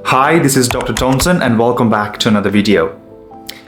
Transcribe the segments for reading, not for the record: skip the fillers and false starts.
Hi, this is Dr. Tomson and welcome back to another video.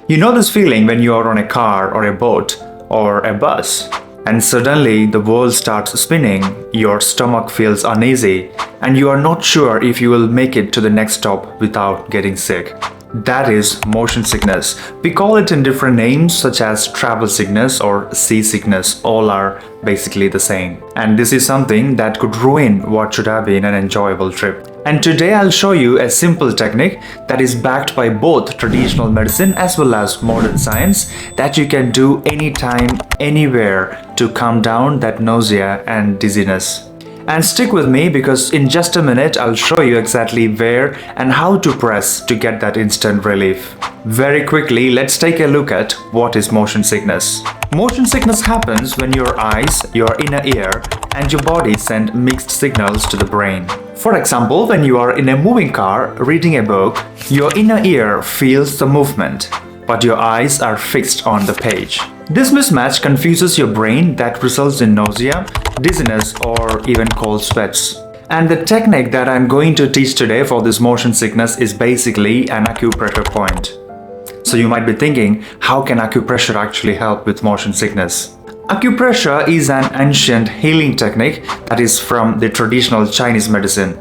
You know this feeling when you are on a car or a boat or a bus and suddenly the world starts spinning, your stomach feels uneasy and you are not sure if you will make it to the next stop without getting sick. That is motion sickness. We call it in different names such as travel sickness or seasickness. All are basically the same. And this is something that could ruin what should have been an enjoyable trip. And today I'll show you a simple technique that is backed by both traditional medicine as well as modern science that you can do anytime, anywhere to calm down that nausea and dizziness. And stick with me because in just a minute I'll show you exactly where and how to press to get that instant relief. Very quickly, let's take a look at what is motion sickness. Motion sickness happens when your eyes, your inner ear, and your body send mixed signals to the brain. For example, when you are in a moving car reading a book, your inner ear feels the movement, but your eyes are fixed on the page. This mismatch confuses your brain that results in nausea, dizziness, or even cold sweats. And the technique that I'm going to teach today for this motion sickness is basically an acupressure point. So you might be thinking, how can acupressure actually help with motion sickness? Acupressure is an ancient healing technique that is from the traditional Chinese medicine.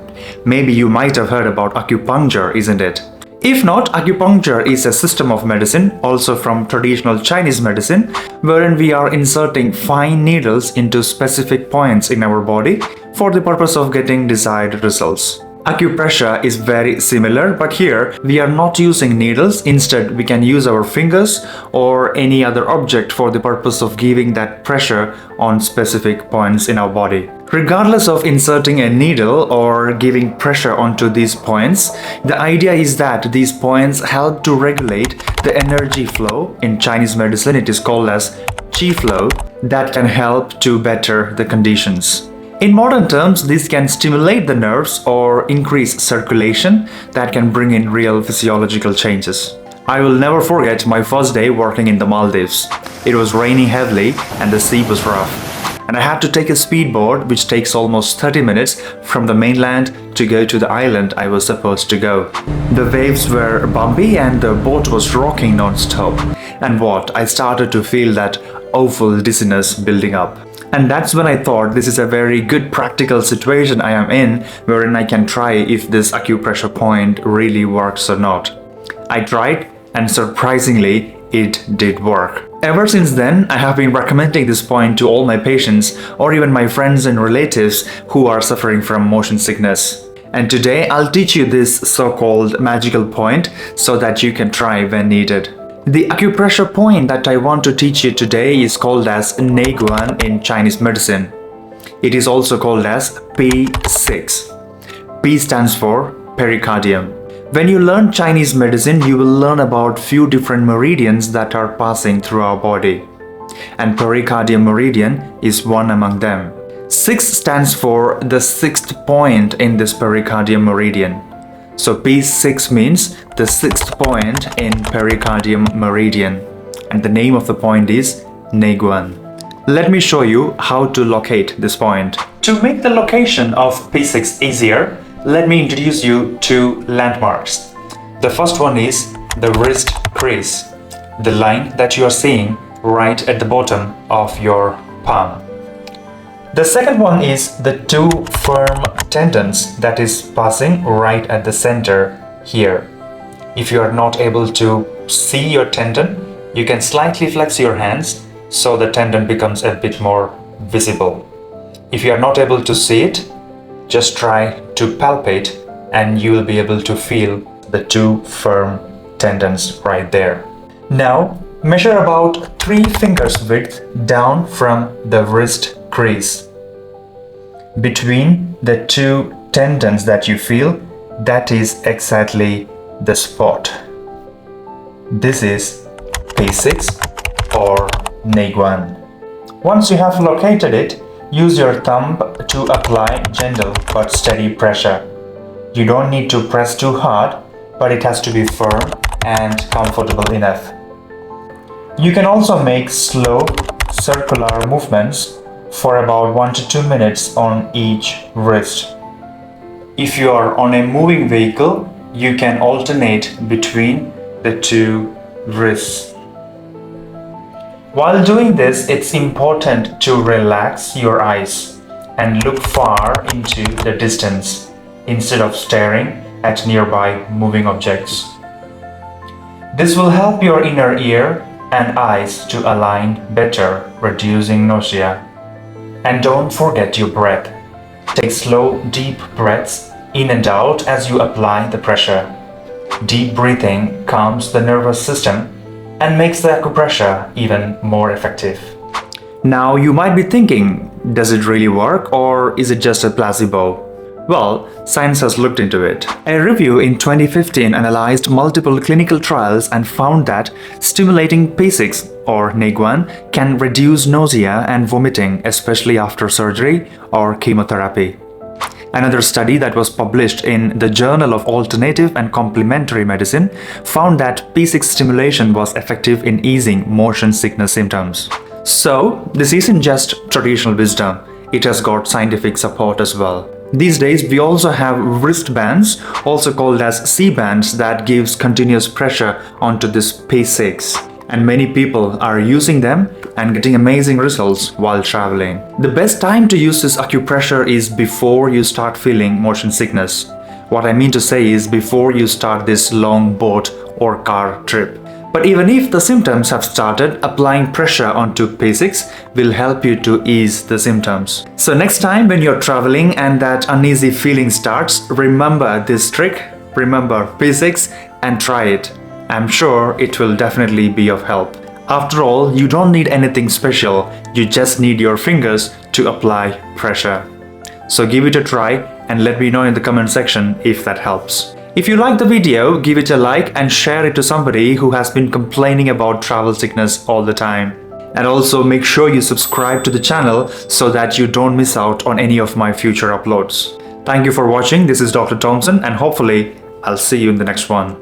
Maybe you might have heard about acupuncture, isn't it? If not, acupuncture is a system of medicine, also from traditional Chinese medicine, wherein we are inserting fine needles into specific points in our body for the purpose of getting desired results. Acupressure is very similar, but here we are not using needles. Instead, we can use our fingers or any other object for the purpose of giving that pressure on specific points in our body. Regardless of inserting a needle or giving pressure onto these points, the idea is that these points help to regulate the energy flow. In Chinese medicine, it is called as qi flow, that can help to better the conditions. In modern terms, this can stimulate the nerves or increase circulation that can bring in real physiological changes. I will never forget my first day working in the Maldives. It was raining heavily and the sea was rough. And I had to take a speedboat which takes almost 30 minutes from the mainland to go to the island I was supposed to go. The waves were bumpy and the boat was rocking non-stop. And I started to feel that awful dizziness building up. And that's when I thought this is a very good practical situation I am in, wherein I can try if this acupressure point really works or not. I tried and surprisingly it did work. Ever since then, I have been recommending this point to all my patients or even my friends and relatives who are suffering from motion sickness. And today I'll teach you this so-called magical point so that you can try when needed. The acupressure point that I want to teach you today is called as Nei Guan in Chinese medicine. It is also called as P6. P stands for pericardium. When you learn Chinese medicine, you will learn about few different meridians that are passing through our body. And pericardium meridian is one among them. 6 stands for the 6th point in this pericardium meridian. So P6 means the 6th point in pericardium meridian. And the name of the point is Nei Guan. Let me show you how to locate this point. To make the location of P6 easier, let me introduce you to landmarks. The first one is the wrist crease, the line that you are seeing right at the bottom of your palm. The second one is the 2 firm tendons that is passing right at the center here. If you are not able to see your tendon, you can slightly flex your hands so the tendon becomes a bit more visible. If you are not able to see it, just try to palpate and you will be able to feel the 2 firm tendons right there. Now, measure about 3 fingers width down from the wrist crease. Between the 2 tendons that you feel, that is exactly the spot. This is P6 or Nei Guan. Once you have located it, use your thumb to apply gentle but steady pressure. You don't need to press too hard, but it has to be firm and comfortable enough. You can also make slow circular movements for about 1 to 2 minutes on each wrist. If you are on a moving vehicle, you can alternate between the two wrists. While doing this, it's important to relax your eyes and look far into the distance instead of staring at nearby moving objects. This will help your inner ear and eyes to align better, reducing nausea. And don't forget your breath. Take slow, deep breaths in and out as you apply the pressure. Deep breathing calms the nervous system and makes the acupressure even more effective. Now you might be thinking, does it really work or is it just a placebo? Well, science has looked into it. A review in 2015 analyzed multiple clinical trials and found that stimulating P6 or Nei Guan can reduce nausea and vomiting, especially after surgery or chemotherapy. Another study that was published in the Journal of Alternative and Complementary Medicine found that P6 stimulation was effective in easing motion sickness symptoms. So, this isn't just traditional wisdom, it has got scientific support as well. These days, we also have wristbands, also called as C-bands, that gives continuous pressure onto this P6. And many people are using them and getting amazing results while traveling. The best time to use this acupressure is before you start feeling motion sickness. What I mean to say is before you start this long boat or car trip. But even if the symptoms have started, applying pressure onto P6 will help you to ease the symptoms. So next time when you're traveling and that uneasy feeling starts, remember this trick, remember P6 and try it. I'm sure it will definitely be of help. After all, you don't need anything special, you just need your fingers to apply pressure. So give it a try and let me know in the comment section if that helps. If you like the video, give it a like and share it to somebody who has been complaining about travel sickness all the time. And also make sure you subscribe to the channel so that you don't miss out on any of my future uploads. Thank you for watching. This is Dr. Tomson and hopefully I'll see you in the next one.